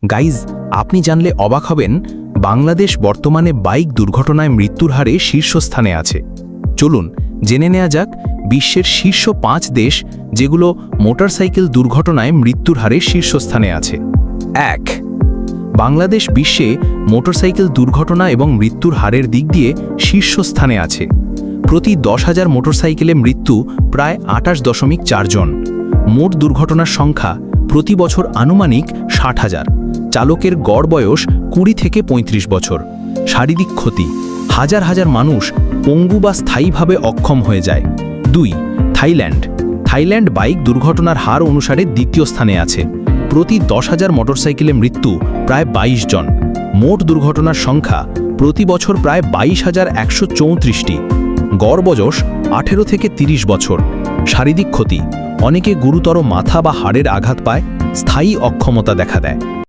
Guys, আপনি জানলে অবাক হবেন, বাংলাদেশ বর্তমানে বাইক দুর্ঘটনায় মৃত্যুর হারে শীর্ষস্থানে আছে। চলুন জেনে নেওয়া যাক বিশ্বের শীর্ষ 5 দেশ যেগুলো মোটরসাইকেল দুর্ঘটনায় মৃত্যুর হারে শীর্ষস্থানে আছে। 1. বাংলাদেশ বিশ্বে মোটরসাইকেল দুর্ঘটনা এবং মৃত্যুর হারের দিক দিয়ে শীর্ষস্থানে আছে। প্রতি 10,000 মোটরসাইকেলে মৃত্যু প্রায় 28.4 জন। মোট দুর্ঘটনার সংখ্যা প্রতি বছর আনুমানিক 60,000। চালকের গড় বয়স 20 থেকে 35 বছর। শারীরিক ক্ষতি, হাজার হাজার মানুষ পঙ্গু বা স্থায়ীভাবে অক্ষম হয়ে যায়। 2. থাইল্যান্ড বাইক দুর্ঘটনার হার অনুসারে দ্বিতীয় স্থানে আছে। প্রতি 10,000 মোটরসাইকেলে মৃত্যু প্রায় 22 জন। মোট দুর্ঘটনার সংখ্যা প্রতি বছর প্রায় 22,134টি। গড় বয়স 18 থেকে 30 বছর। শারীরিক ক্ষতি, অনেকে গুরুতর মাথা বা হাড়ের আঘাত পায়, স্থায়ী অক্ষমতা দেখা দেয়।